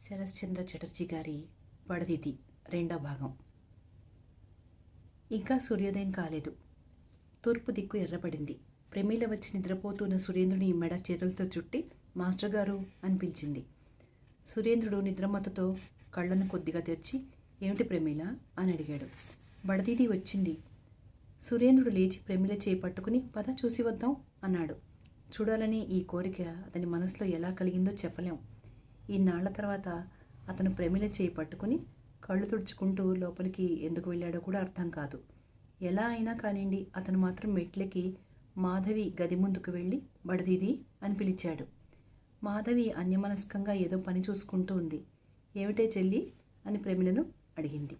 శరశ్చంద్ర చటర్జీ గారి పడదిది రెండో భాగం. ఇంకా సూర్యోదయం కాలేదు. తూర్పు దిక్కు ఎర్రబడింది. ప్రమీల వచ్చి నిద్రపోతున్న సురేంద్రుని మెడ చేతులతో చుట్టి మాస్టర్ గారు అని పిలిచింది. సురేంద్రుడు నిద్రమత్తుతో కళ్ళను కొద్దిగా తెరిచి ఏమిటి ప్రమీల అని అడిగాడు. బడదీది వచ్చింది. సురేంద్రుడు లేచి ప్రమీల చేయి పట్టుకుని పద చూసి వద్దాం అన్నాడు. చూడాలని ఈ కోరిక అతని మనసులో ఎలా కలిగిందో చెప్పలేం. ఈనాళ్ల తర్వాత అతను ప్రమీల చేయి పట్టుకుని కళ్ళు తుడుచుకుంటూ లోపలికి ఎందుకు వెళ్ళాడో కూడా అర్థం కాదు. ఎలా అయినా కానివ్వండి, అతను మాత్రం మెట్లకి మాధవి గది ముందుకు వెళ్ళి బడదీది అని పిలిచాడు. మాధవి అన్యమనస్కంగా ఏదో పని చూసుకుంటూ ఉంది. ఏమిటే చెల్లి అని ప్రమీలను అడిగింది.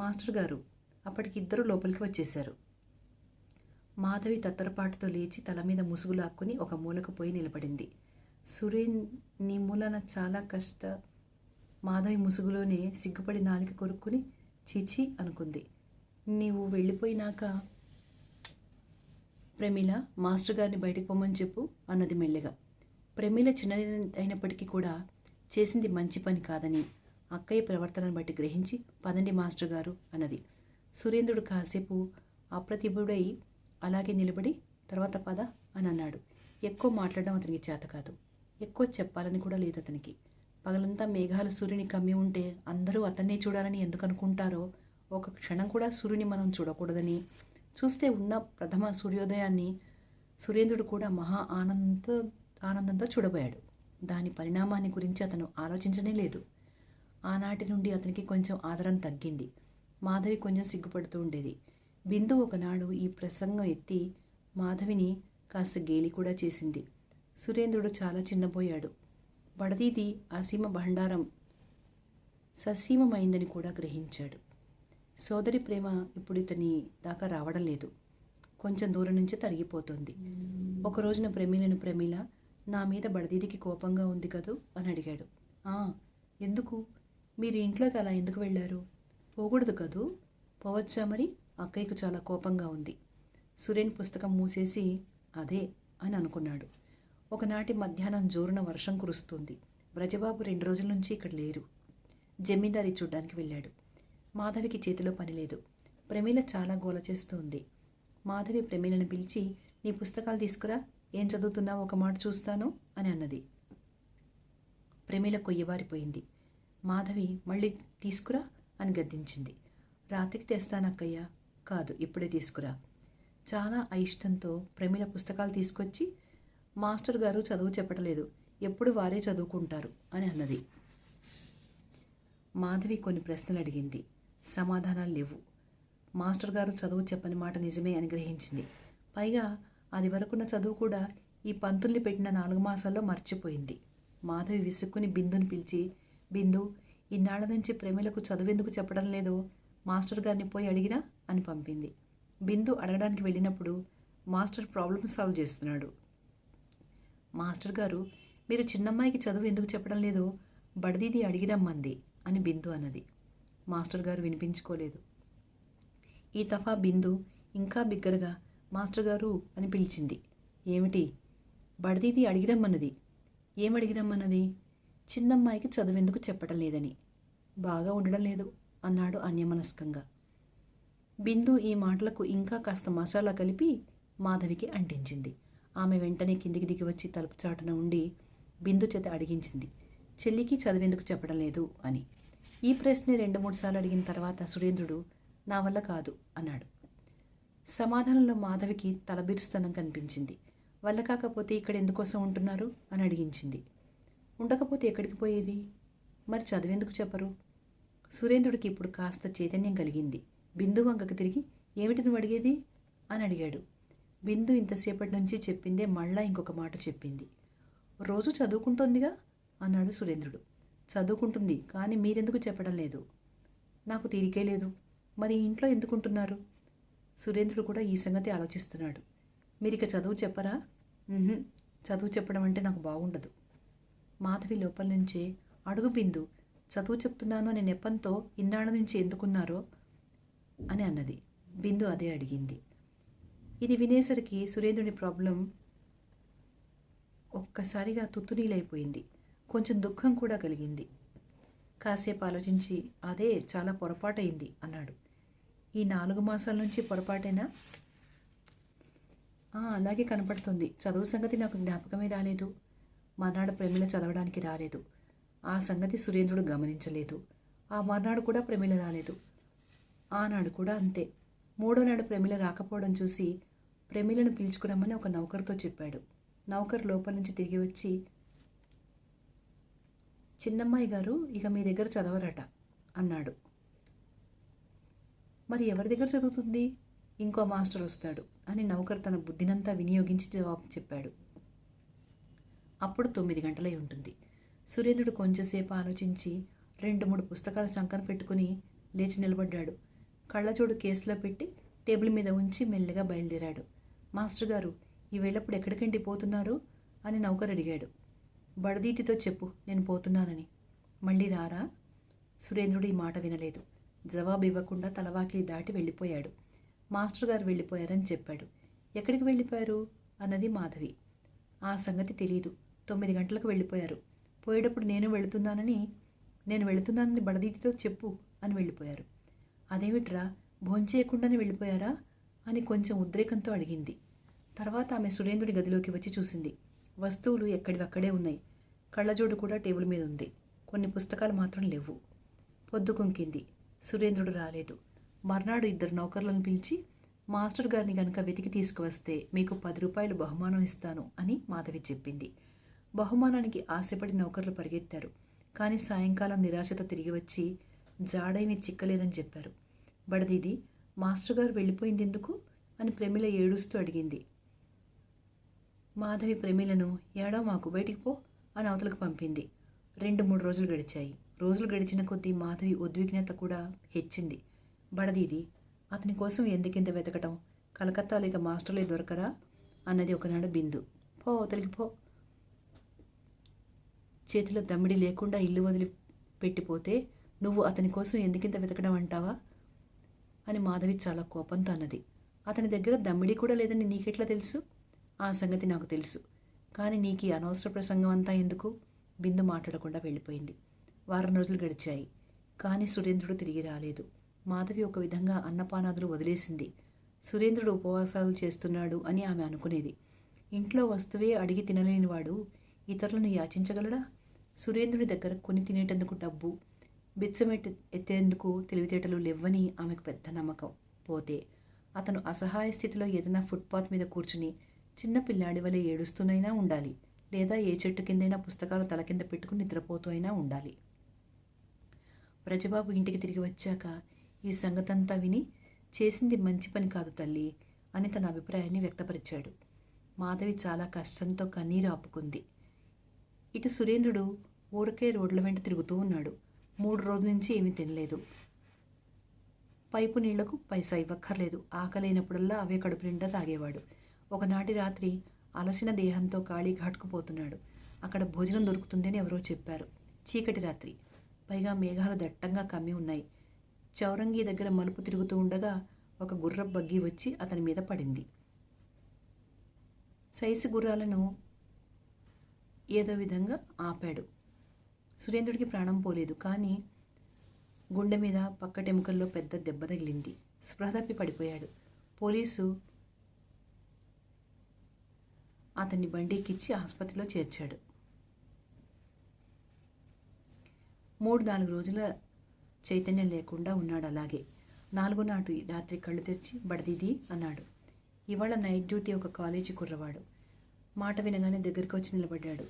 మాస్టర్ గారు. అప్పటికి ఇద్దరు లోపలికి వచ్చేశారు. మాధవి తత్తరపాటుతో లేచి తల మీద ముసుగు లాక్కుని ఒక మూలకు పోయి నిలబడింది. సురేన్, నీ మూలన చాలా కష్ట. మాధవి ముసుగులోనే సిగ్గుపడి నాలిక కొరుక్కుని చీచి అనుకుంది. నీవు వెళ్ళిపోయినాక ప్రమీల మాస్టర్ గారిని బయటికి పొమ్మని చెప్పు అన్నది మెల్లగా. ప్రమీల చిన్నది అయినప్పటికీ కూడా చేసింది మంచి పని కాదని అక్కయ్య ప్రవర్తనను బట్టి గ్రహించి పదండి మాస్టర్ గారు అన్నది. సురేంద్రుడు కాసేపు అప్రతిభుడై అలాగే నిలబడి తర్వాత పద అని అన్నాడు. ఎక్కువ మాట్లాడడం అతనికి చేత కాదు. ఎక్కువ చెప్పాలని కూడా లేదు అతనికి. పగలంతా మేఘాలు సూర్యుని కమ్మి ఉంటే అందరూ అతన్నే చూడాలని ఎందుకు అనుకుంటారో, ఒక క్షణం కూడా సూర్యుని మనం చూడకూడదని, చూస్తే ఉన్న ప్రథమ సూర్యోదయాన్ని సురేంద్రుడు కూడా మహా ఆనందంతో చూడబోయాడు. దాని పరిణామాన్ని గురించి అతను ఆలోచించనే లేదు. ఆనాటి నుండి అతనికి కొంచెం ఆదరం తగ్గింది. మాధవి కొంచెం సిగ్గుపడుతూ ఉండేది. బిందు ఒకనాడు ఈ ప్రసంగం ఎత్తి మాధవిని కాస్త గేలి కూడా చేసింది. సురేంద్రుడు చాలా చిన్నబోయాడు. బడదీది అసీమ భండారం ససీమమైందని కూడా గ్రహించాడు. సోదరి ప్రేమ ఇప్పుడు ఇతని దాకా రావడం లేదు. కొంచెం దూరం నుంచి తరిగిపోతుంది. ఒకరోజున ప్రమీల నా మీద బడదీదికి కోపంగా ఉంది కదూ అని అడిగాడు. ఎందుకు? మీరు ఇంట్లోకి అలా ఎందుకు వెళ్ళారు? పోకూడదు కదూ? పోవచ్చా మరి? అక్కయ్యకు చాలా కోపంగా ఉంది. సురేన్ పుస్తకం మూసేసి అదే అని అనుకున్నాడు. ఒకనాటి మధ్యాహ్నం జోరున వర్షం కురుస్తుంది. బ్రజబాబు 2 రోజుల నుంచి ఇక్కడ లేరు. జమీందారీ చూడ్డానికి వెళ్ళాడు. మాధవికి చేతిలో పని లేదు. ప్రమీల చాలా గోల చేస్తూ ఉంది. మాధవి ప్రమీలను పిలిచి నీ పుస్తకాలు తీసుకురా, ఏం చదువుతున్నావు ఒక మాట చూస్తాను అని అన్నది. ప్రమీల కొయ్యబారిపోయింది. మాధవి మళ్ళీ తీసుకురా అని గద్దించింది. రాత్రికి తెస్తానక్కయ్య. కాదు, ఇప్పుడే తీసుకురా. చాలా అయిష్టంతో ప్రమీల పుస్తకాలు తీసుకొచ్చి మాస్టర్ గారు చదువు చెప్పటలేదు, ఎప్పుడు వారే చదువుకుంటారు అని అన్నది. మాధవి కొన్ని ప్రశ్నలు అడిగింది. సమాధానాలు లేవు. మాస్టర్ గారు చదువు చెప్పని మాట నిజమే అని గ్రహించింది. పైగా అది వరకున్న చదువు కూడా ఈ పంతుల్ని పెట్టిన 4 మాసాల్లో మర్చిపోయింది. మాధవి విసుక్కుని బిందుని పిలిచి, బిందు, ఇన్నాళ్ల నుంచి ప్రమీలకు చదువెందుకు చెప్పడం లేదో మాస్టర్ గారిని పోయి అడిగిరా అని పంపింది. బిందు అడగడానికి వెళ్ళినప్పుడు మాస్టర్ ప్రాబ్లమ్ సాల్వ్ చేస్తున్నాడు. మాస్టర్ గారు, మీరు చిన్నమ్మాయికి చదువు ఎందుకు చెప్పడం లేదో బడదీది అడిగిరమ్మంది అని బిందు అన్నది. మాస్టర్ గారు వినిపించుకోలేదు. ఈ తఫా బిందు ఇంకా బిగ్గరగా మాస్టర్ గారు అని పిలిచింది. ఏమిటి? బడదీది అడిగిరమ్మన్నది. ఏమడిగిరమ్మన్నది? చిన్నమ్మాయికి చదువు ఎందుకు చెప్పడం లేదని. బాగా ఉండడం లేదు అన్నాడు అన్యమనస్కంగా. బిందు ఈ మాటలకు ఇంకా కాస్త మసాలా కలిపి మాధవికి అంటించింది. ఆమె వెంటనే కిందికి దిగి వచ్చి తలుపు చాటున ఉండి బిందు చేత అడిగించింది, చెల్లికి చదివేందుకు చెప్పడం లేదు అని. ఈ ప్రశ్న 2-3 సార్లు అడిగిన తర్వాత సురేంద్రుడు నా వల్ల కాదు అన్నాడు. సమాధానంలో మాధవికి తలబిరుస్తనం కనిపించింది. వల్ల కాకపోతే ఇక్కడ ఎందుకోసం ఉంటున్నారు అని అడిగించింది. ఉండకపోతే ఎక్కడికి పోయేది? మరి చదివేందుకు చెప్పరు? సురేంద్రుడికి ఇప్పుడు కాస్త చైతన్యం కలిగింది. బిందు వంకకు తిరిగి ఏమిటి నువ్వు అడిగేది అని అడిగాడు. బిందు ఇంతసేపటి నుంచి చెప్పిందే మళ్ళా ఇంకొక మాట చెప్పింది. రోజు చదువుకుంటోందిగా అన్నాడు సురేంద్రుడు. చదువుకుంటుంది, కానీ మీరెందుకు చెప్పడం లేదు? నాకు తీరికే లేదు. మరి ఇంట్లో ఎందుకుంటున్నారు? సురేంద్రుడు కూడా ఈ సంగతి ఆలోచిస్తున్నాడు. మీరిక చదువు చెప్పరా? చదువు చెప్పడం అంటే నాకు బాగుండదు. మాధవి లోపల నుంచే అడుగు బిందు, చదువు చెప్తున్నాను అనే నెపంతో ఇన్నాళ్ళ నుంచి ఎందుకున్నారో అని అన్నది. బిందు అదే అడిగింది. ఇది వినేసరికి సురేంద్రుని ప్రాబ్లం ఒక్కసారిగా తుత్తునీలైపోయింది. కొంచెం దుఃఖం కూడా కలిగింది. కాసేపు ఆలోచించి అదే చాలా పొరపాటయింది అన్నాడు. ఈ 4 మాసాల నుంచి పొరపాటేనా? అలాగే కనపడుతుంది. చదువు సంగతి నాకు జ్ఞాపకమే రాలేదు. మర్నాడు ప్రమిళ చదవడానికి రాలేదు. ఆ సంగతి సురేంద్రుడు గమనించలేదు. ఆ మర్నాడు కూడా ప్రమిళ రాలేదు. ఆనాడు కూడా అంతే. మూడో నాడు ప్రమిళ రాకపోవడం చూసి ప్రమిళను పిలుచుకురమ్మని ఒక నౌకరుతో చెప్పాడు. నౌకరు లోపల నుంచి తిరిగి వచ్చి, చిన్నమ్మాయి గారు ఇక మీ దగ్గర చదవరట అన్నాడు. మరి ఎవరి దగ్గర చదువుతుంది? ఇంకో మాస్టర్ వస్తాడు అని నౌకరు తన బుద్ధినంతా వినియోగించి జవాబు చెప్పాడు. అప్పుడు 9 గంటలై ఉంటుంది. సురేంద్రుడు కొంచెంసేపు ఆలోచించి 2-3 పుస్తకాలు చంకన పెట్టుకుని లేచి నిలబడ్డాడు. కళ్ళజోడు కేసులో పెట్టి టేబుల్ మీద ఉంచి మెల్లగా బయలుదేరాడు. మాస్టర్ గారు, ఈ వేళప్పుడు ఎక్కడికండి పోతున్నారు అని నౌకరు అడిగాడు. బడదీతితో చెప్పు నేను పోతున్నానని. మళ్ళీ రారా? సురేంద్రుడు ఈ మాట వినలేదు. జవాబు ఇవ్వకుండా తలవాకిలి దాటి వెళ్ళిపోయాడు. మాస్టర్ గారు వెళ్ళిపోయారని చెప్పాడు. ఎక్కడికి వెళ్ళిపోయారు అన్నది మాధవి. ఆ సంగతి తెలీదు. 9 గంటలకు వెళ్ళిపోయారు. పోయేటప్పుడు నేను వెళుతున్నానని బడదీతితో చెప్పు అని వెళ్ళిపోయారు. అదేమిట్రా, భోంచేయకుండానే వెళ్ళిపోయారా అని కొంచెం ఉద్రేకంతో అడిగింది. తర్వాత ఆమె సురేంద్రుడి గదిలోకి వచ్చి చూసింది. వస్తువులు ఎక్కడివక్కడే ఉన్నాయి. కళ్ళజోడు కూడా టేబుల్ మీద ఉంది. కొన్ని పుస్తకాలు మాత్రం లేవు. పొద్దుకుంకింది. సురేంద్రుడు రాలేదు. మర్నాడు 2 నౌకర్లను పిలిచి, మాస్టర్ గారిని గనక వెతికి తీసుకువస్తే మీకు 10 రూపాయలు బహుమానం ఇస్తాను అని మాధవి చెప్పింది. బహుమానానికి ఆశపడి నౌకర్లు పరిగెత్తారు. కానీ సాయంకాలం నిరాశతో తిరిగి వచ్చి జాడేమీ చిక్కలేదని చెప్పారు. బడదీది, మాస్టర్ గారు వెళ్ళిపోయింది ఎందుకు అని ప్రమిళ ఏడుస్తూ అడిగింది. మాధవి ప్రమిళను మాకు బయటికి పో అని అవతలకు పంపింది. 2-3 రోజులు గడిచాయి. రోజులు గడిచిన కొద్దీ మాధవి ఉద్విగ్నత కూడా హెచ్చింది. బడదీది, అతని కోసం ఎందుకింత వెతకటం? కలకత్తాలో ఇక మాస్టర్లే దొరకరా అన్నది ఒకనాడు బిందు. పో అవతలికి పో. చేతిలో దమ్మిడి లేకుండా ఇల్లు వదిలి పెట్టిపోతే నువ్వు అతని కోసం ఎందుకింత వెతకడం అంటావా అని మాధవి చాలా కోపంతో అన్నది. అతని దగ్గర దమ్మిడి కూడా లేదని నీకెట్లా తెలుసు? ఆ సంగతి నాకు తెలుసు. కానీ నీకు ఈ అనవసర ప్రసంగం అంతా ఎందుకు? బిందు మాట్లాడకుండా వెళ్ళిపోయింది. వారం రోజులు గడిచాయి. కానీ సురేంద్రుడు తిరిగి రాలేదు. మాధవి ఒక విధంగా అన్నపానాదులు వదిలేసింది. సురేంద్రుడు ఉపవాసాలు చేస్తున్నాడు అని ఆమె అనుకునేది. ఇంట్లో వస్తువే అడిగి తినలేనివాడు ఇతరులను యాచించగలడా? సురేంద్రుడి దగ్గర కొని తినేటందుకు డబ్బు, బిచ్చమెట్టి ఎత్తేందుకు తెలివితేటలు లేవని ఆమెకు పెద్ద నమ్మకం. పోతే అతను అసహాయ స్థితిలో ఏదైనా ఫుట్పాత్ మీద కూర్చుని చిన్న పిల్లాడి వలె ఏడుస్తూనైనా ఉండాలి, లేదా ఏ చెట్టు కిందైనా పుస్తకాలు తల కింద పెట్టుకుని నిద్రపోతూ అయినా ఉండాలి. బ్రజబాబు ఇంటికి తిరిగి వచ్చాక ఈ సంగతంతా విని, చేసింది మంచి పని కాదు తల్లి అని తన అభిప్రాయాన్ని వ్యక్తపరిచాడు. మాధవి చాలా కష్టంతో కన్నీరు ఆపుకుంది. ఇటు సురేంద్రుడు ఊరికే రోడ్ల వెంట తిరుగుతూ ఉన్నాడు. 3 రోజుల నుంచి ఏమీ తినలేదు. పైపు నీళ్లకు పైసా ఇవ్వక్కర్లేదు. ఆకలైనప్పుడల్లా అవే కడుపు నిండా తాగేవాడు. ఒకనాటి రాత్రి అలసిన దేహంతో కాళీఘాట్కు పోతున్నాడు. అక్కడ భోజనం దొరుకుతుందని ఎవరో చెప్పారు. చీకటి రాత్రి, పైగా మేఘాలు దట్టంగా కమ్మి ఉన్నాయి. చౌరంగి దగ్గర మలుపు తిరుగుతూ ఉండగా ఒక గుర్రపు బగ్గీ వచ్చి అతని మీద పడింది. సైసు గుర్రాలను ఏదో విధంగా ఆపాడు. సురేంద్రుడికి ప్రాణం పోలేదు. కానీ గుండె మీద పక్కటెముకల్లో పెద్ద దెబ్బ తగిలింది. స్పృహ తప్పి పడిపోయాడు. పోలీసు అతన్ని బండికిచ్చి ఆసుపత్రిలో చేర్చాడు. 3-4 రోజుల చైతన్యం లేకుండా ఉన్నాడు. అలాగే 4వ నాటి రాత్రి కళ్ళు తెరిచి బడదీది అన్నాడు. ఇవాళ నైట్ డ్యూటీ ఒక కాలేజీ కుర్రవాడు. మాట వినగానే దగ్గరికి వచ్చి నిలబడ్డాడు.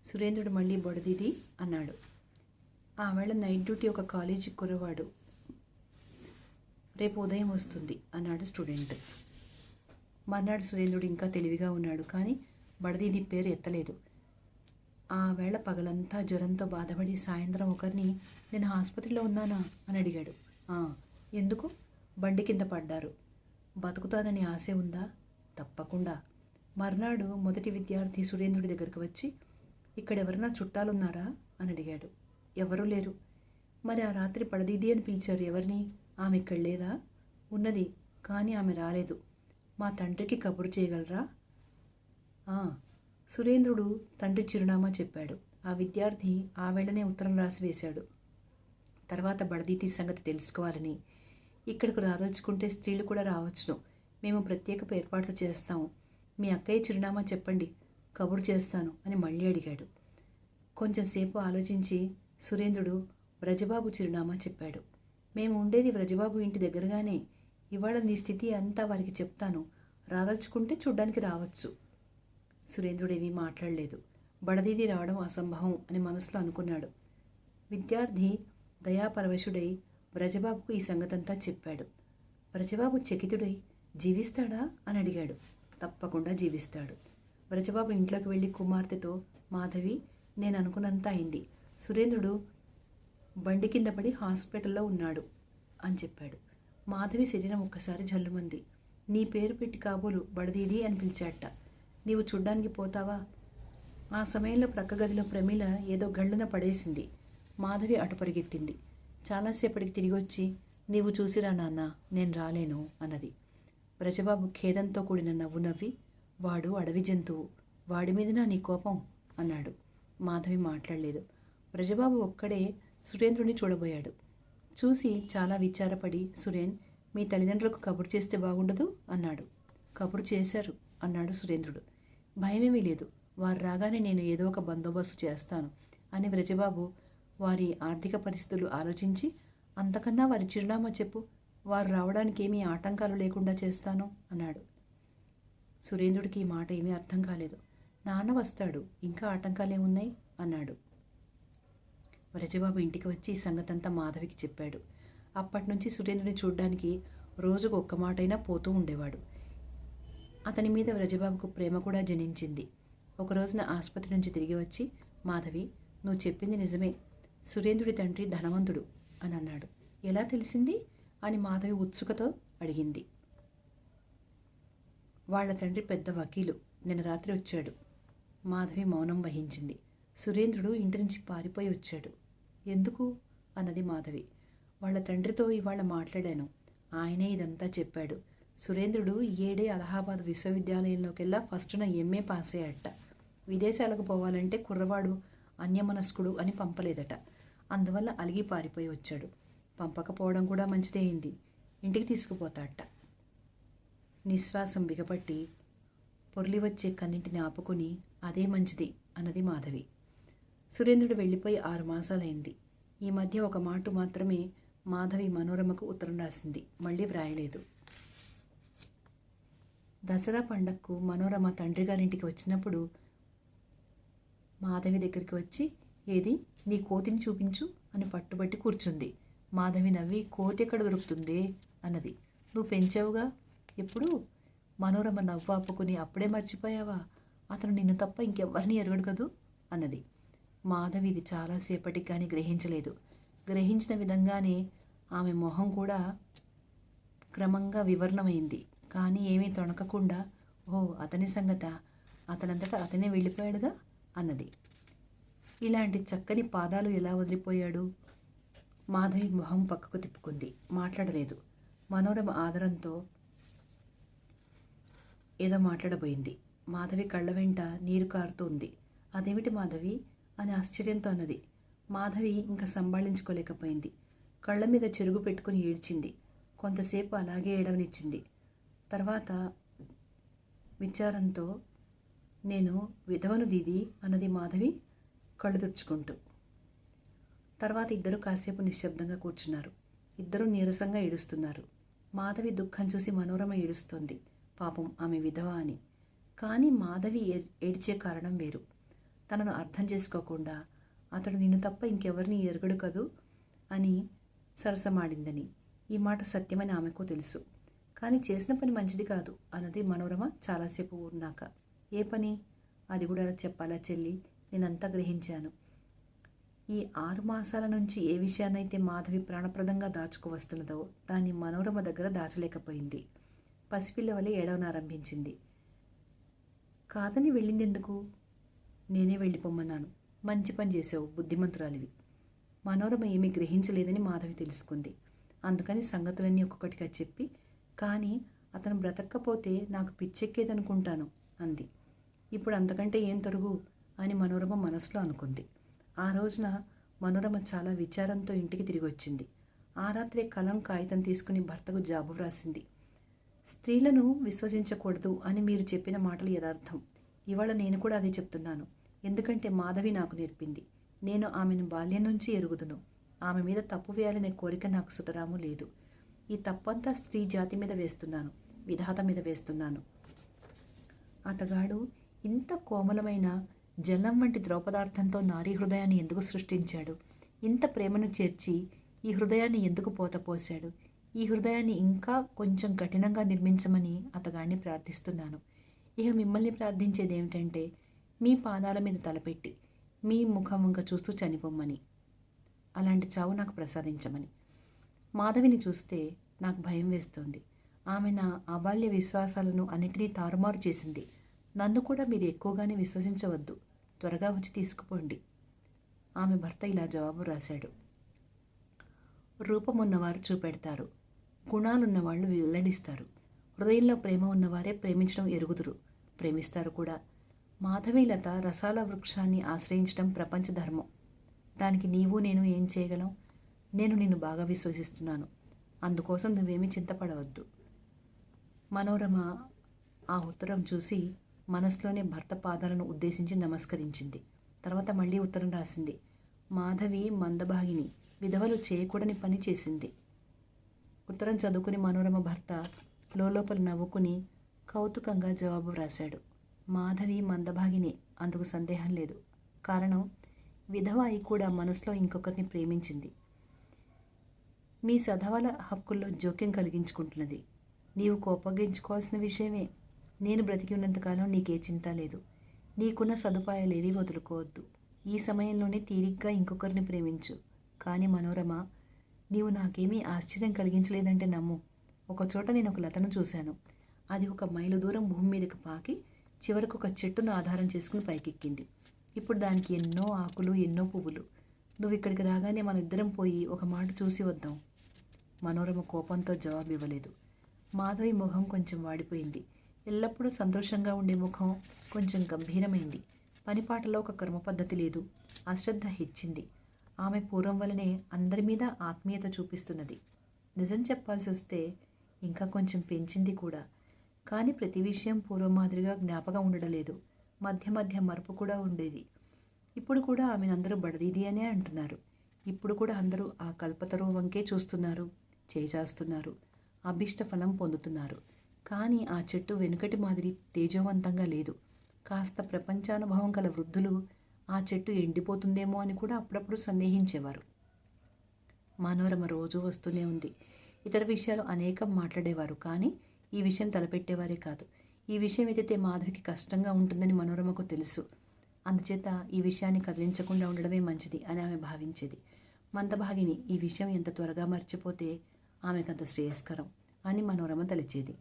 సురేంద్రుడు మళ్ళీ బడదీది అన్నాడు. ఆ వేళ నైట్ డ్యూటీ ఒక కాలేజీ కుర్రవాడు, రేపు ఉదయం వస్తుంది అన్నాడు స్టూడెంట్. మర్నాడు సురేంద్రుడు ఇంకా తెలివిగా ఉన్నాడు. కానీ బడదీది పేరు ఎత్తలేదు. ఆ వేళ పగలంతా జ్వరంతో బాధపడి సాయంత్రం ఒకరిని, నేను ఆసుపత్రిలో ఉన్నానా అని అడిగాడు. ఎందుకు? బండి కింద పడ్డారు. బతుకుతానని ఆశ ఉందా? తప్పకుండా. మర్నాడు మొదటి విద్యార్థి సురేంద్రుడి దగ్గరికి వచ్చి, ఇక్కడెవరన్నా చుట్టాలున్నారా అని అడిగాడు. ఎవరూ లేరు. మరి ఆ రాత్రి పడదీది అని పిలిచారు, ఎవరిని? ఆమె ఇక్కడ లేదా? ఉన్నది, కానీ ఆమె రాలేదు. మా తండ్రికి కబురు చేయగలరా? సురేంద్రుడు తండ్రి చిరునామా చెప్పాడు. ఆ విద్యార్థి ఆ వేళనే ఉత్తరం రాసి వేశాడు. తర్వాత బడదీతి సంగతి తెలుసుకోవాలని, ఇక్కడకు రాదలుచుకుంటే స్త్రీలు కూడా రావచ్చును, మేము ప్రత్యేక ఏర్పాట్లు చేస్తాము, మీ అక్కయ్య చిరునామా చెప్పండి, కబురు చేస్తాను అని మళ్ళీ అడిగాడు. కొంచెంసేపు ఆలోచించి సురేంద్రుడు వ్రజబాబు చిరునామా చెప్పాడు. మేము ఉండేది వ్రజబాబు ఇంటి దగ్గరగానే, ఇవాళ నీ స్థితి అంతా వారికి చెప్తాను, రాదలుచుకుంటే చూడ్డానికి రావచ్చు. సురేంద్రుడేమీ మాట్లాడలేదు. బడదీది రావడం అసంభవం అని మనసులో అనుకున్నాడు. విద్యార్థి దయాపరవశుడై వ్రజబాబుకు ఈ సంగతంతా చెప్పాడు. వ్రజబాబు చకితుడై జీవిస్తాడా అని అడిగాడు. తప్పకుండా జీవిస్తాడు. వ్రజబాబు ఇంట్లోకి వెళ్ళి కుమార్తెతో, మాధవి, నేను అనుకున్నంత అయింది, సురేంద్రుడు బండి కింద పడి హాస్పిటల్లో ఉన్నాడు అని చెప్పాడు. మాధవి శరీరం ఒక్కసారి జల్లుమంది. నీ పేరు పెట్టి కాబోలు బడదీది అని పిలిచాట, నీవు చూడ్డానికి పోతావా? ఆ సమయంలో ప్రక్క గదిలో ప్రమీల ఏదో గళ్ళన పడేసింది. మాధవి అటు పరిగెత్తింది. చాలాసేపటికి తిరిగి వచ్చి, నీవు చూసిరా నాన్న, నేను రాలేను అన్నది. వ్రజబాబు ఖేదంతో కూడిన నవ్వు నవ్వి, వాడు అడవి జంతువు, వాడి మీదనా నీ కోపం అన్నాడు. మాధవి మాట్లాడలేదు. వ్రజబాబు ఒక్కడే సురేంద్రుని చూడబోయాడు. చూసి చాలా విచారపడి, సురేన్, మీ తల్లిదండ్రులకు కబురు చేస్తే బాగుండదు అన్నాడు. కబురు చేశారు అన్నాడు సురేంద్రుడు. భయమేమీ లేదు, వారు రాగానే నేను ఏదో ఒక బందోబస్తు చేస్తాను అని వ్రజబాబు వారి ఆర్థిక పరిస్థితులు ఆలోచించి, అంతకన్నా వారి చిరునామా చెప్పు, వారు రావడానికి ఏమీ ఆటంకాలు లేకుండా చేస్తాను అన్నాడు. సురేంద్రుడికి ఈ మాట ఏమీ అర్థం కాలేదు. నాన్న వస్తాడు, ఇంకా ఆటంకాలేమున్నాయి అన్నాడు. వ్రజబాబు ఇంటికి వచ్చి ఈ సంగతంతా మాధవికి చెప్పాడు. అప్పటి నుంచి సురేంద్రుని చూడ్డానికి రోజుకు ఒక్క మాటైనా పోతూ ఉండేవాడు. అతని మీద వ్రజబాబుకు ప్రేమ కూడా జనించింది. ఒక రోజున ఆసుపత్రి నుంచి తిరిగి వచ్చి, మాధవి, నువ్వు చెప్పింది నిజమే, సురేంద్రుడి తండ్రి ధనవంతుడు అని అన్నాడు. ఎలా తెలిసింది అని మాధవి ఉత్సుకతో అడిగింది. వాళ్ళ తండ్రి పెద్ద వకీలు, నిన్న రాత్రి వచ్చాడు. మాధవి మౌనం వహించింది. సురేంద్రుడు ఇంటి నుంచి పారిపోయి వచ్చాడు. ఎందుకు అన్నది మాధవి. వాళ్ళ తండ్రితో ఇవాళ మాట్లాడాను, ఆయనే ఇదంతా చెప్పాడు. సురేంద్రుడు ఏడే అలహాబాద్ విశ్వవిద్యాలయంలోకెల్లా ఫస్టున ఎంఏ పాస్ అయ్యాట. విదేశాలకు పోవాలంటే కుర్రవాడు అన్యమనస్కుడు అని పంపలేదట. అందువల్ల అలిగి పారిపోయి వచ్చాడు. పంపకపోవడం కూడా మంచిదే అయింది, ఇంటికి తీసుకుపోతాట. నిశ్వాసం బిగపట్టి పొర్లి వచ్చే కన్నింటిని ఆపుకుని, అదే మంచిది అన్నది మాధవి. సురేంద్రుడు వెళ్ళిపోయి 6 మాసాలైంది. ఈ మధ్య ఒక మాట మాత్రమే మాధవి మనోరమకు ఉత్తరం రాసింది, మళ్ళీ వ్రాయలేదు. దసరా పండగకు మనోరమ తండ్రి గారింటికి వచ్చినప్పుడు మాధవి దగ్గరికి వచ్చి, ఏది నీ కోతిని చూపించు అని పట్టుబట్టి కూర్చుంది. మాధవి నవ్వి, కోతి ఎక్కడ దొరుకుతుందే అన్నది. నువ్వు పెంచావుగా ఎప్పుడు? మనోరమ నవ్వు ఆపుకుని, అప్పుడే మర్చిపోయావా, అతను నిన్ను తప్ప ఇంకెవ్వరిని ఎరగడు కదూ అన్నది. మాధవి ఇది చాలాసేపటికి కానీ గ్రహించలేదు. గ్రహించిన విధంగానే ఆమె మొహం కూడా క్రమంగా వివరణమైంది. కానీ ఏమీ తొణకకుండా, ఓ అతని సంగత, అతనంతటా అతనే వెళ్ళిపోయాడుగా అన్నది. ఇలాంటి చక్కని పాదాలు ఎలా వదిలిపోయాడు? మాధవి మొహం పక్కకు తిప్పుకుంది, మాట్లాడలేదు. మనోరమ ఆదరంతో ఏదో మాట్లాడబోయింది. మాధవి కళ్ళ వెంట నీరు కారుతోంది. అదేమిటి మాధవి అని ఆశ్చర్యంతో అన్నది. మాధవి ఇంకా సంభాళించుకోలేకపోయింది. కళ్ళ మీద చెరుగు పెట్టుకుని ఏడ్చింది. కొంతసేపు అలాగే ఏడవనిచ్చింది. తర్వాత విచారంతో, నేను విధవను దీది అన్నది మాధవి కళ్ళు తుడుచుకుంటూ. తర్వాత ఇద్దరు కాసేపు నిశ్శబ్దంగా కూర్చున్నారు. ఇద్దరూ నీరసంగా ఏడుస్తున్నారు. మాధవి దుఃఖం చూసి మనోరమ ఏడుస్తోంది. పాపం ఆమె విధవ అని. కానీ మాధవి ఏడ్చే కారణం వేరు. తనను అర్థం చేసుకోకుండా, అతడు నిన్ను తప్ప ఇంకెవరిని ఎరగడు కదూ అని సరసమాడిందని. ఈ మాట సత్యమని ఆమెకు తెలుసు. కానీ చేసిన పని మంచిది కాదు అన్నది మనోరమ చాలాసేపు ఉన్నాక. ఏ పని? అది కూడా చెప్పాలా చెల్లి, నేనంతా గ్రహించాను. ఈ 6 మాసాల నుంచి ఏ విషయాన్నైతే మాధవి ప్రాణప్రదంగా దాచుకువస్తున్నదో దాన్ని మనోరమ దగ్గర దాచలేకపోయింది. పసిపిల్ల వలె ఏడవనారంభించింది. కాదని వెళ్ళిందెందుకు? నేనే వెళ్ళిపోమ్మన్నాను. మంచి పని చేసావు, బుద్ధిమంతురాలివి. మనోరమ ఏమీ గ్రహించలేదని మాధవి తెలుసుకుంది. అందుకని సంగతులన్నీ ఒక్కొక్కటిగా చెప్పి, కానీ అతను బ్రతక్కపోతే నాకు పిచ్చెక్కేదనుకుంటాను అంది. ఇప్పుడు అంతకంటే ఏం తొరుగు అని మనోరమ మనసులో అనుకుంది. ఆ రోజున మనోరమ చాలా విచారంతో ఇంటికి తిరిగి వచ్చింది. ఆ రాత్రే కలం కాగితం తీసుకుని భర్తకు జాబు వ్రాసింది. స్త్రీలను విశ్వసించకూడదు అని మీరు చెప్పిన మాటలు యథార్థం. ఇవాళ నేను కూడా అదే చెప్తున్నాను. ఎందుకంటే మాధవి నాకు నేర్పింది. నేను ఆమెను బాల్యం నుంచి ఎరుగుదును. ఆమె మీద తప్పు వేయాలనే కోరిక నాకు సుతరాము లేదు. ఈ తప్పంతా స్త్రీ జాతి మీద వేస్తున్నాను, విధాత మీద వేస్తున్నాను. అతగాడు ఇంత కోమలమైన జలం వంటి ద్రవపదార్థంతో నారీ హృదయాన్ని ఎందుకు సృష్టించాడు? ఇంత ప్రేమను చేర్చి ఈ హృదయాన్ని ఎందుకు పోతపోశాడు? ఈ హృదయాన్ని ఇంకా కొంచెం కఠినంగా నిర్మించమని అతగాడిని ప్రార్థిస్తున్నాను. ఇక మిమ్మల్ని ప్రార్థించేది ఏమిటంటే మీ పాదాల మీద తలపెట్టి మీ ముఖం వంక చూస్తూ చనిపోమ్మని, అలాంటి చావు నాకు ప్రసాదించమని. మాధవిని చూస్తే నాకు భయం వేస్తోంది. ఆమె నా అబాల్య విశ్వాసాలను అన్నిటినీ తారుమారు చేసింది. నన్ను కూడా మీరు ఎక్కువగానే విశ్వసించవద్దు. త్వరగా వచ్చి తీసుకుపోండి. ఆమె భర్త ఇలా జవాబు రాశాడు. రూపమున్నవారు చూపెడతారు, గుణాలున్నవాళ్ళు వెల్లడిస్తారు. హృదయంలో ప్రేమ ఉన్నవారే ప్రేమించడం ఎరుగుదురు, ప్రేమిస్తారు కూడా. మాధవీలత రసాల వృక్షాన్ని ఆశ్రయించడం ప్రపంచ ధర్మం. దానికి నీవు నేను ఏం చేయగలం? నేను నిన్ను బాగా విశ్వసిస్తున్నాను. అందుకోసం నువ్వేమీ చింతపడవద్దు. మనోరమ ఆ ఉత్తరం చూసి మనసులోనే భర్త పాదాలను ఉద్దేశించి నమస్కరించింది. తర్వాత మళ్ళీ ఉత్తరం రాసింది. మాధవి మందభాగిని, విధవలు చేయకూడని పని చేసింది. ఉత్తరం చదువుకుని మనోరమ భర్త లోపల నవ్వుకుని కౌతుకంగా జవాబు రాశాడు. మాధవి మందభాగిని, అందుకు సందేహం లేదు. కారణం, విధవ అయి కూడా మనసులో ఇంకొకరిని ప్రేమించింది. మీ సధవల హక్కుల్లో జోక్యం కలిగించుకుంటున్నది. నీవు కోపగించుకోవాల్సిన విషయమే. నేను బ్రతికి ఉన్నంతకాలం నీకే చింత లేదు. నీకున్న సదుపాయాలేవీ వదులుకోవద్దు. ఈ సమయంలోనే తీరిగ్గా ఇంకొకరిని ప్రేమించు. కానీ మనోరమ, నీవు నాకేమీ ఆశ్చర్యం కలిగించలేదంటే నమ్ము. ఒకచోట నేను ఒక లతను చూశాను. అది 1 మైలు దూరం భూమి మీదకి పాకి చివరకు ఒక చెట్టును ఆధారం చేసుకుని పైకెక్కింది. ఇప్పుడు దానికి ఎన్నో ఆకులు, ఎన్నో పువ్వులు. నువ్వు ఇక్కడికి రాగానే మన ఇద్దరం పోయి ఒక మాట చూసి వద్దాం. మనోరమ కోపంతో జవాబు ఇవ్వలేదు. మాధవి ముఖం కొంచెం వాడిపోయింది. ఎల్లప్పుడూ సంతోషంగా ఉండే ముఖం కొంచెం గంభీరమైంది. పనిపాటలో ఒక క్రమ పద్ధతి లేదు. అశ్రద్ధ హెచ్చింది. ఆమె పూర్వం వలనే అందరి మీద ఆత్మీయత చూపిస్తున్నది. నిజం చెప్పాల్సి వస్తే ఇంకా కొంచెం పెంచింది కూడా. కానీ ప్రతి విషయం పూర్వం మాదిరిగా జ్ఞాపకం ఉండడలేదు. మధ్య మధ్య మరుపు కూడా ఉండేది. ఇప్పుడు కూడా ఆమెను అందరూ బడదీది అనే అంటున్నారు. ఇప్పుడు కూడా అందరూ ఆ కల్పతరువు వంకే చూస్తున్నారు, చేజాస్తున్నారు, అభిష్ట ఫలం పొందుతున్నారు. కానీ ఆ చెట్టు వెనుకటి మాదిరి తేజోవంతంగా లేదు. కాస్త ప్రపంచానుభవం గల వృద్ధులు ఆ చెట్టు ఎండిపోతుందేమో అని కూడా అప్పుడప్పుడు సందేహించేవారు. మనోరమ రోజూ వస్తూనే ఉంది. ఇతర విషయాలు అనేకం మాట్లాడేవారు, కానీ ఈ విషయం తలపెట్టేవారే కాదు. ఈ విషయం ఎత్తితే మాధవికి కష్టంగా ఉంటుందని మనోరమకు తెలుసు. అందుచేత ఈ విషయాన్ని కదిలించకుండా ఉండడమే మంచిది అని ఆమె భావించేది. మందభాగిని ఈ విషయం ఎంత త్వరగా మర్చిపోతే ఆమెకంత శ్రేయస్కరం అని మనోరమ తలిచేది.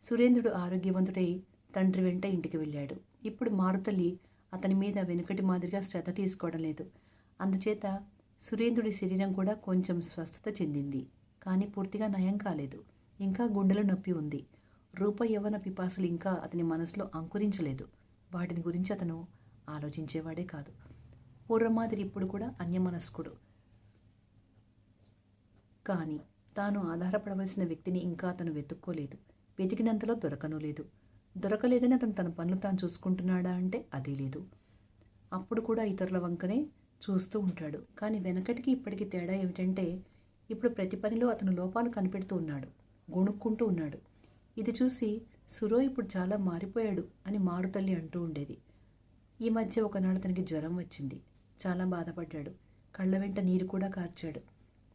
సురేంద్రుడు ఆరోగ్యవంతుడై తండ్రి వెంట ఇంటికి వెళ్ళాడు. ఇప్పుడు మారుతల్లి అతని మీద వెనుకటి మాదిరిగా శ్రద్ధ తీసుకోవడం లేదు. అందుచేత సురేంద్రుడి శరీరం కూడా కొంచెం స్వస్థత చెందింది, కానీ పూర్తిగా నయం కాలేదు. ఇంకా గుండెల నొప్పి ఉంది. రూప యవ్వన పిపాసులు ఇంకా అతని మనసులో అంకురించలేదు. వాటిని గురించి అతను ఆలోచించేవాడే కాదు. పూర్వం మాదిరి ఇప్పుడు కూడా అన్యమనస్కుడు. కానీ తాను ఆధారపడవలసిన వ్యక్తిని ఇంకా అతను వెతుక్కోలేదు. వెతికినంతలో దొరకనూ లేదు. దొరకలేదని అతను తన పనులు తాను చూసుకుంటున్నాడా అంటే అదీ లేదు. అప్పుడు కూడా ఇతరుల వంకనే చూస్తూ ఉంటాడు. కానీ వెనకటికి ఇప్పటికి తేడా ఏమిటంటే ఇప్పుడు ప్రతి పనిలో అతను లోపాలు కనిపెడుతూ ఉన్నాడు, గొణుక్కుంటూ ఉన్నాడు. ఇది చూసి సురో ఇప్పుడు చాలా మారిపోయాడు అని మారుతల్లి అంటూ ఉండేది. ఈ మధ్య ఒకనాడు తనకి జ్వరం వచ్చింది. చాలా బాధపడ్డాడు. కళ్ళ వెంట నీరు కూడా కార్చాడు.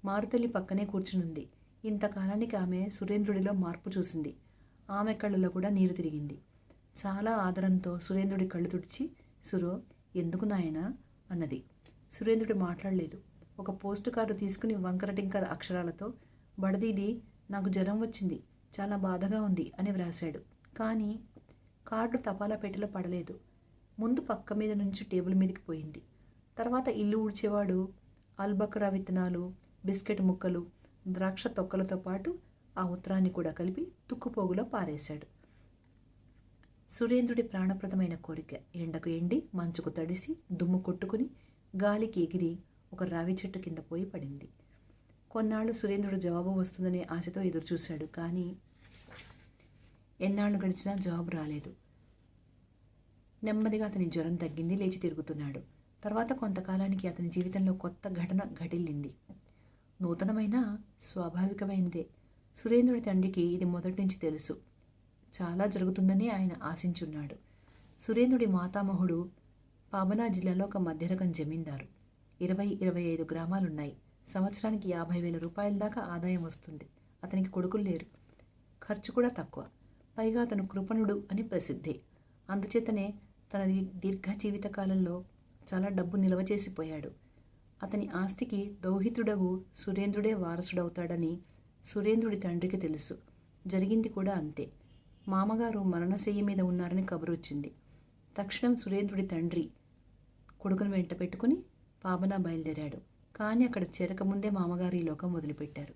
మారుతల్లి పక్కనే కూర్చునుంది. ఇంతకాలానికి ఆమె సురేంద్రుడిలో మార్పు చూసింది. ఆమె కళ్ళలో కూడా నీరు తిరిగింది. చాలా ఆదరంతో సురేంద్రుడి కళ్ళు తుడిచి, సురో, ఎందుకు నాయనా అన్నది. సురేంద్రుడు మాట్లాడలేదు. ఒక పోస్టు కార్డు తీసుకుని వంకర టింకర అక్షరాలతో, బడదీది, నాకు జ్వరం వచ్చింది, చాలా బాధగా ఉంది అని వ్రాశాడు. కానీ కార్డు తపాలా పెట్టెలో పడలేదు. ముందు పక్క మీద నుంచి టేబుల్ మీదకి పోయింది. తర్వాత ఇల్లు ఊడ్చేవాడు అల్బకరా విత్తనాలు, బిస్కెట్ ముక్కలు, ద్రాక్ష తొక్కలతో పాటు ఆ ఉత్తరాన్ని కూడా కలిపి తుక్కుపోగులో పారేశాడు. సురేంద్రుడి ప్రాణప్రదమైన కోరిక ఎండకు ఎండి, మంచుకు తడిసి, దుమ్ము కొట్టుకుని, గాలికి ఎగిరి ఒక రావి చెట్టు కింద పోయి పడింది. కొన్నాళ్ళు సురేంద్రుడు జవాబు వస్తుందనే ఆశతో ఎదురుచూశాడు. కానీ ఎన్నాళ్ళు గడిచినా జవాబు రాలేదు. నెమ్మదిగా అతని జ్వరం తగ్గింది. లేచి తిరుగుతున్నాడు. తర్వాత కొంతకాలానికి అతని జీవితంలో కొత్త ఘటన ఘటిల్లింది. నూతనమైన, స్వాభావికమైనదే. సురేంద్రుడి తండ్రికి ఇది మొదటి నుంచి తెలుసు. చాలా జరుగుతుందని ఆయన ఆశించున్నాడు. సురేంద్రుడి మాతామహుడు పాబనా జిల్లాలో ఒక మధ్యరకం జమీందారు. 20-25 గ్రామాలున్నాయి. సంవత్సరానికి 50,000 రూపాయల దాకా ఆదాయం వస్తుంది. అతనికి కొడుకులు లేరు. ఖర్చు కూడా తక్కువ. పైగా అతను కృపణుడు అని ప్రసిద్ధి. అందుచేతనే తన దీర్ఘ జీవిత కాలంలో చాలా డబ్బు నిల్వ చేసిపోయాడు. అతని ఆస్తికి దౌహితుడగు సురేంద్రుడే వారసుడవుతాడని సురేంద్రుడి తండ్రికి తెలుసు. జరిగింది కూడా అంతే. మామగారు మరణశయ్య మీద ఉన్నారని కబురు వచ్చింది. తక్షణం సురేంద్రుడి తండ్రి కొడుకును వెంట పెట్టుకుని పాబనా బయలుదేరాడు. కానీ అక్కడ చేరకముందే మామగారు ఈ లోకం వదిలిపెట్టారు.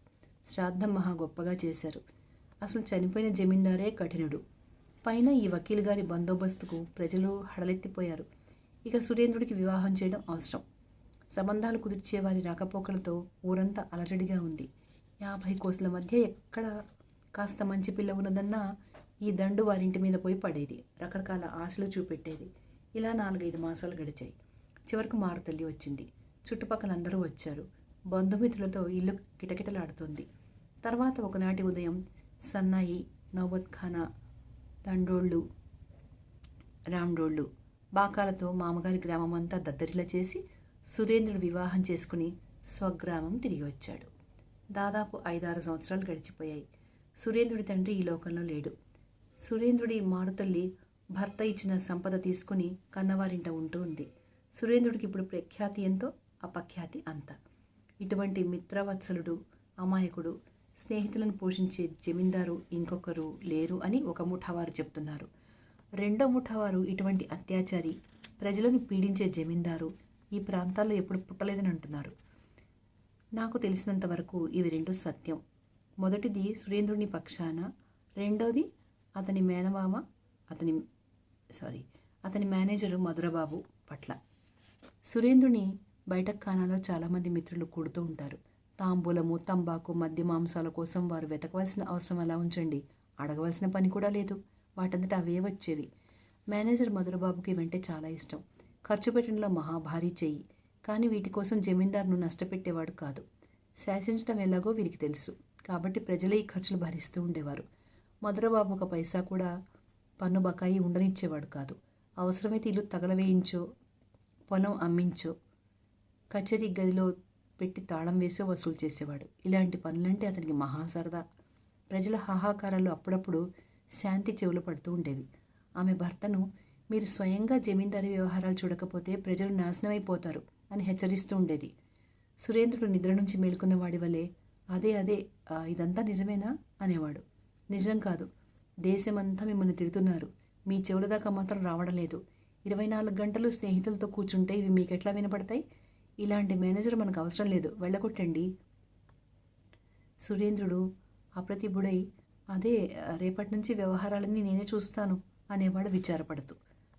శ్రాద్ధం మహా గొప్పగా చేశారు. అసలు చనిపోయిన జమీందారే కఠినుడు. పైన ఈ వకీల్ గారి బందోబస్తుకు ప్రజలు హడలెత్తిపోయారు. ఇక సురేంద్రుడికి వివాహం చేయడం అవసరం. సంబంధాలు కుదిర్చే వారి రాకపోకలతో ఊరంతా అలజడిగా ఉంది. 50 కోసుల మధ్య ఎక్కడ కాస్త మంచి పిల్ల ఉన్నదన్నా ఈ దండు వారింటి మీద పోయి పడేది. రకరకాల ఆశలు చూపెట్టేది. ఇలా 4-5 మాసాలు గడిచాయి. చివరకు మారుతల్లి వచ్చింది. చుట్టుపక్కల అందరూ వచ్చారు. బంధుమిత్రులతో ఇల్లు కిటకిటలాడుతోంది. తర్వాత ఒకనాటి ఉదయం సన్నాయి, నౌబత్ ఖానా, దండోళ్ళు, రామ్డోళ్ళు, బాకాలతో మామగారి గ్రామం అంతా దద్దరిలా చేసి సురేంద్రుడు వివాహం చేసుకుని స్వగ్రామం తిరిగి వచ్చాడు. దాదాపు 5-6 సంవత్సరాలు గడిచిపోయాయి. సురేంద్రుడి తండ్రి ఈ లోకంలో లేడు. సురేంద్రుడి మారుతల్లి భర్త ఇచ్చిన సంపద తీసుకుని కన్నవారింట ఉంటూ ఉంది. సురేంద్రుడికి ఇప్పుడు ప్రఖ్యాతి ఎంతో, అపఖ్యాతి అంత. ఇటువంటి మిత్రవత్సలుడు, అమాయకుడు, స్నేహితులను పోషించే జమీందారు ఇంకొకరు లేరు అని ఒక ముఠావారు చెప్తున్నారు. రెండో ముఠావారు ఇటువంటి అత్యాచారి, ప్రజలను పీడించే జమీందారు ఈ ప్రాంతాల్లో ఎప్పుడు పుట్టలేదని అంటున్నారు. నాకు తెలిసినంత వరకు ఇవి రెండు సత్యం. మొదటిది సురేంద్రుని పక్షాన, రెండోది అతని మేనమామ అతని మేనేజరు మధురబాబు పట్ల. సురేంద్రుని బయట ఖానాలో చాలామంది మిత్రులు కూడుతూ ఉంటారు. తాంబూలము, తంబాకు, మద్య మాంసాల కోసం వారు వెతకవలసిన అవసరం అలా ఉంచండి. అడగవలసిన పని కూడా లేదు. వాటంతటా అవే వచ్చేవి. మేనేజర్ మధురబాబుకి ఇవంటే చాలా ఇష్టం. ఖర్చు పెట్టడంలో మహాభారీ చెయ్యి. కానీ వీటి కోసం జమీందారును నష్టపెట్టేవాడు కాదు. శాసించడం ఎలాగో వీరికి తెలుసు. కాబట్టి ప్రజలే ఈ ఖర్చులు భరిస్తూ ఉండేవారు. మధురబాబు ఒక పైసా కూడా పన్ను బకాయి ఉండనిచ్చేవాడు కాదు. అవసరమైతే ఇల్లు తగలవేయించో, పొలం అమ్మించో, కచేరీ గదిలో పెట్టి తాళం వేసో వసూలు చేసేవాడు. ఇలాంటి పనులంటే అతనికి మహా సరదా. ప్రజల హాహాకారాలు అప్పుడప్పుడు శాంతి చెవులు పడుతూ ఉండేవి. ఆమె భర్తను, మీరు స్వయంగా జమీందారీ వ్యవహారాలు చూడకపోతే ప్రజలు నాశనమైపోతారు అని హెచ్చరిస్తూ ఉండేది. సురేంద్రుడు నిద్ర నుంచి మేల్కొన్న వాడి వలె అదే ఇదంతా నిజమేనా అనేవాడు. నిజం కాదు, దేశమంతా మిమ్మల్ని తిడుతున్నారు. మీ చెవుల దాకా మాత్రం రావడం లేదు. 24 గంటలు స్నేహితులతో కూర్చుంటే ఇవి మీకెట్లా వినపడతాయి? ఇలాంటి మేనేజర్ మనకు అవసరం లేదు, వెళ్ళగొట్టండి. సురేంద్రుడు అప్రతిభుడై, అదే రేపటి నుంచి వ్యవహారాలన్నీ నేనే చూస్తాను అనేవాడు విచారపడుతూ.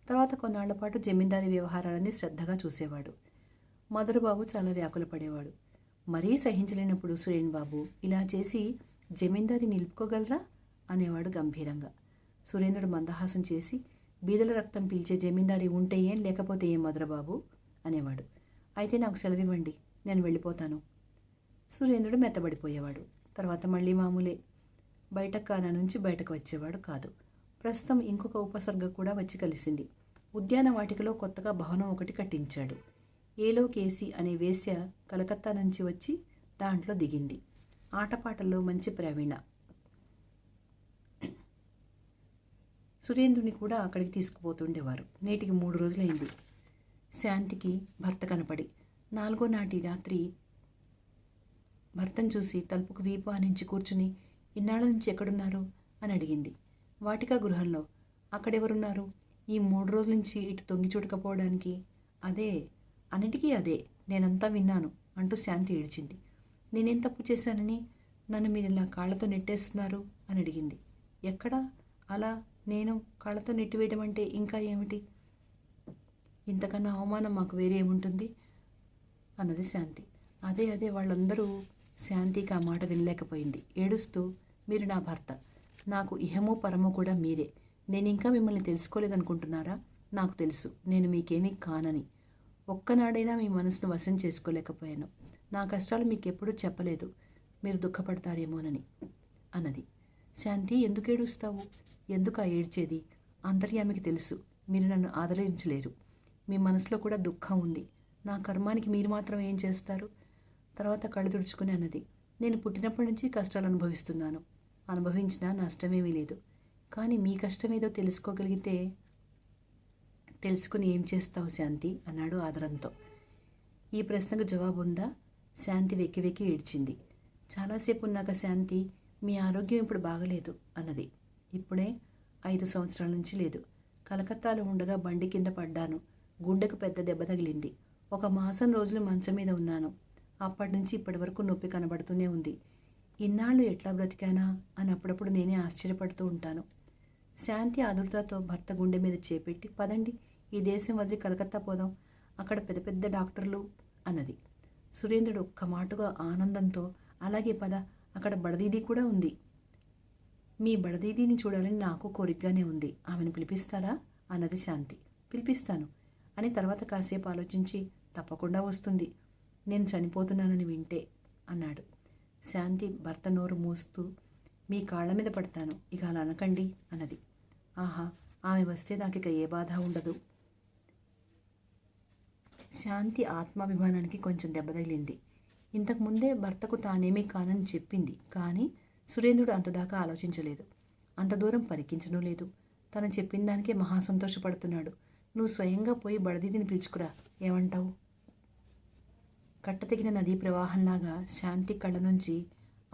తర్వాత కొన్నాళ్ల పాటు జమీందారీ వ్యవహారాలన్నీ శ్రద్ధగా చూసేవాడు. మధురబాబు చాలా వ్యాకుల పడేవాడు. మరీ సహించలేనప్పుడు సురేన్ బాబు, ఇలా చేసి జమీందారీ నిలుపుకోగలరా అనేవాడు గంభీరంగా. సురేంద్రుడు మందహాసం చేసి, బీదల రక్తం పీల్చే జమీందారీ ఉంటే ఏం, లేకపోతే ఏం మధురబాబు అనేవాడు. అయితే నాకు సెలవివ్వండి, నేను వెళ్ళిపోతాను. సురేంద్రుడు మెత్తబడిపోయేవాడు. తర్వాత మళ్ళీ మామూలే. బయట ఖానా నుంచి బయటకు వచ్చేవాడు కాదు. ప్రస్తుతం ఇంకొక ఉపసర్గ కూడా వచ్చి కలిసింది. ఉద్యాన వాటికలో కొత్తగా భవనం ఒకటి కట్టించాడు. ఏలో కేసి అనే వేశ్య కలకత్తా నుంచి వచ్చి దాంట్లో దిగింది. ఆటపాటల్లో మంచి ప్రవీణ. సురేంద్రుని కూడా అక్కడికి తీసుకుపోతుండేవారు. నేటికి 3 రోజులైంది శాంతికి భర్త కనపడి. 4వ నాటి రాత్రి భర్తను చూసి తలుపుకు వీపు ఆనించి కూర్చుని, ఇన్నాళ్ళ నుంచి ఎక్కడున్నారు అని అడిగింది. వాటికా గృహంలో. అక్కడెవరున్నారు? ఈ 3 రోజుల నుంచి ఇటు తొంగి చూడకపోవడానికి? అదే, అన్నిటికీ అదే, నేనంతా విన్నాను అంటూ శాంతి ఏడ్చింది. నేనేం తప్పు చేశానని నన్ను మీరు ఇలా కాళ్లతో నెట్టేస్తున్నారు అని అడిగింది. ఎక్కడా? అలా నేను కాళ్లతో నెట్టివేయడం అంటే ఇంకా ఏమిటి? ఇంతకన్నా అవమానం మాకు వేరే ఏముంటుంది అన్నది శాంతి. అదే వాళ్ళందరూ శాంతికి ఆ మాట వినలేకపోయింది. ఏడుస్తూ, మీరు నా భర్త, నాకు ఇహము పరము కూడా మీరే. నేను ఇంకా మిమ్మల్ని తెలుసుకోలేదనుకుంటున్నారా? నాకు తెలుసు నేను మీకేమీ కానని. ఒక్కనాడైనా మీ మనసును వశం చేసుకోలేకపోయాను. నా కష్టాలు మీకు ఎప్పుడూ చెప్పలేదు, మీరు దుఃఖపడతారేమోనని అన్నది. శాంతి, ఎందుకు ఏడుస్తావు? ఎందుకు ఏడ్చేది? అంతర్యామికి తెలుసు మీరు నన్ను ఆదరించలేరు. మీ మనసులో కూడా దుఃఖం ఉంది. నా కర్మానికి మీరు మాత్రం ఏం చేస్తారు? తర్వాత కళ్ళు తుడుచుకుని అన్నది. నేను పుట్టినప్పటి నుంచి కష్టాలు అనుభవిస్తున్నాను. అనుభవించినా నష్టమేమీ లేదు. కానీ మీ కష్టమేదో తెలుసుకుని ఏం చేస్తావు శాంతి అన్నాడు ఆదరంతో. ఈ ప్రశ్నకు జవాబు ఉందా? శాంతి వెక్కి వెక్కి ఏడ్చింది. చాలాసేపు ఉన్నాక శాంతి, మీ ఆరోగ్యం ఇప్పుడు బాగలేదు అన్నది. ఇప్పుడే 5 సంవత్సరాల నుంచి లేదు. కలకత్తాలో ఉండగా బండి కింద పడ్డాను. గుండెకు పెద్ద దెబ్బ తగిలింది. 1 మాసం రోజులు మంచం మీద ఉన్నాను. అప్పటి నుంచి ఇప్పటి వరకు నొప్పి కనబడుతూనే ఉంది. ఇన్నాళ్ళు ఎట్లా బ్రతికానా అని అప్పుడప్పుడు నేనే ఆశ్చర్యపడుతూ ఉంటాను. శాంతి ఆదుర్దాతో భర్త గుండె మీద చేపెట్టి, పదండి, ఈ దేశం వదిలి కలకత్తా పోదాం, అక్కడ పెద్ద పెద్ద డాక్టర్లు అన్నది. సురేంద్రుడు ఒక్క మాటగా ఆనందంతో, అలాగే పద, అక్కడ బడదీది కూడా ఉంది. మీ బడదీదిని చూడాలని నాకు కోరికగానే ఉంది. ఆమెను పిలిపిస్తారా అన్నది శాంతి. పిలిపిస్తాను అని తర్వాత కాసేపు ఆలోచించి, తప్పకుండా వస్తుంది, నేను చనిపోతున్నానని వింటే అన్నాడు. శాంతి భర్త నోరు మూస్తూ, మీ కాళ్ళ మీద పడతాను, ఇక అలా అనకండి అన్నది. ఆహా, ఆమె వస్తే నాకిక ఏ బాధ ఉండదు. శాంతి ఆత్మాభిమానానికి కొంచెం దెబ్బ తగిలింది. ఇంతకుముందే భర్తకు తానేమీ కానని చెప్పింది. కానీ సురేంద్రుడు అంతదాకా ఆలోచించలేదు, అంత దూరం పరికించడం లేదు. తను చెప్పిన దానికే మహాసంతోషపడుతున్నాడు. నువ్వు స్వయంగా పోయి బడదీదిని పిలుచుకురా, ఏమంటావు? కట్టతెగిన నదీ ప్రవాహంలాగా శాంతి కళ్ళ నుంచి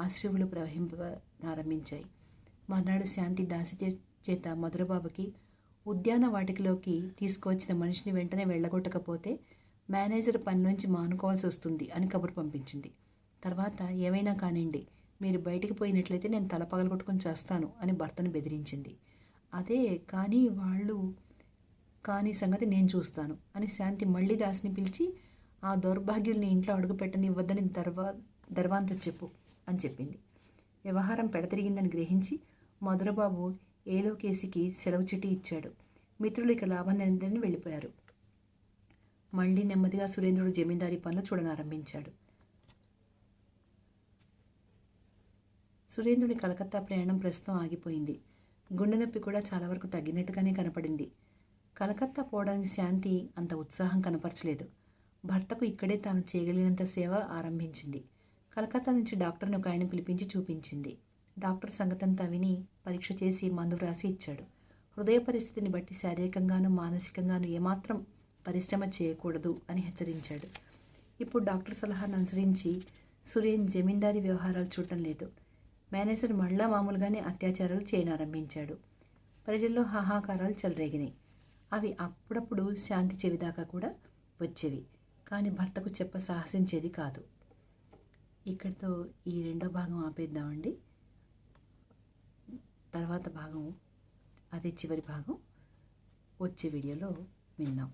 అశ్రువులు ప్రవహింపనారంభించాయి. మర్నాడు శాంతి దాసి చేత మధురబాబుకి ఉద్యాన వాటికలోకి తీసుకువచ్చిన మనిషిని వెంటనే వెళ్ళగొట్టకపోతే మేనేజర్ పని నుంచి మానుకోవాల్సి వస్తుంది అని కబురు పంపించింది. తర్వాత, ఏమైనా కానివ్వండి, మీరు బయటికి పోయినట్లయితే నేను తల పగలగొట్టుకొని చేస్తాను అని భర్తను బెదిరించింది. అదే కానీ సంగతి నేను చూస్తాను అని శాంతి మళ్ళీ దాసిని పిలిచి, ఆ దౌర్భాగ్యుల్ని ఇంట్లో అడుగు పెట్టనివ్వద్దని దర్వాంతో చెప్పు అని చెప్పింది. వ్యవహారం పెడతిరిగిందని గ్రహించి మధురబాబు ఏలోకేసికి సెలవు చిట్టి ఇచ్చాడు. మిత్రులు ఇక లాభం లేదని వెళ్ళిపోయారు. మళ్ళీ నెమ్మదిగా సురేంద్రుడు జమీందారీ పనులు చూడనారంభించాడు. సురేంద్రుడి కలకత్తా ప్రయాణం ప్రస్తుతం ఆగిపోయింది. గుండె నొప్పి కూడా చాలా వరకు తగ్గినట్టుగానే కనపడింది. కలకత్తా పోవడానికి శాంతి అంత ఉత్సాహం కనపరచలేదు. భర్తకు ఇక్కడే తాను చేయగలిగినంత సేవ ఆరంభించింది. కలకత్తా నుంచి డాక్టర్ని ఒక ఆయన పిలిపించి చూపించింది. డాక్టర్ సంగతంతా విని పరీక్ష చేసి మందు వ్రాసి ఇచ్చాడు. హృదయ పరిస్థితిని బట్టి శారీరకంగానూ మానసికంగానూ ఏమాత్రం పరిశ్రమ చేయకూడదు అని హెచ్చరించాడు. ఇప్పుడు డాక్టర్ సలహాను అనుసరించి సురేన్ జమీందారీ వ్యవహారాలు చూడటం లేదు. మేనేజర్ మళ్ళా మామూలుగానే అత్యాచారాలు చేయనారంభించాడు. ప్రజల్లో హాహాకారాలు చెలరేగినాయి. అవి అప్పుడప్పుడు శాంతి చెవిదాకా కూడా వచ్చేవి. కానీ భర్తకు సాహసించేది కాదు. ఇక్కడితో ఈ 2వ భాగం ఆపేద్దామండి. తర్వాత భాగం, అదే చివరి భాగం వచ్చే వీడియోలో విందాం.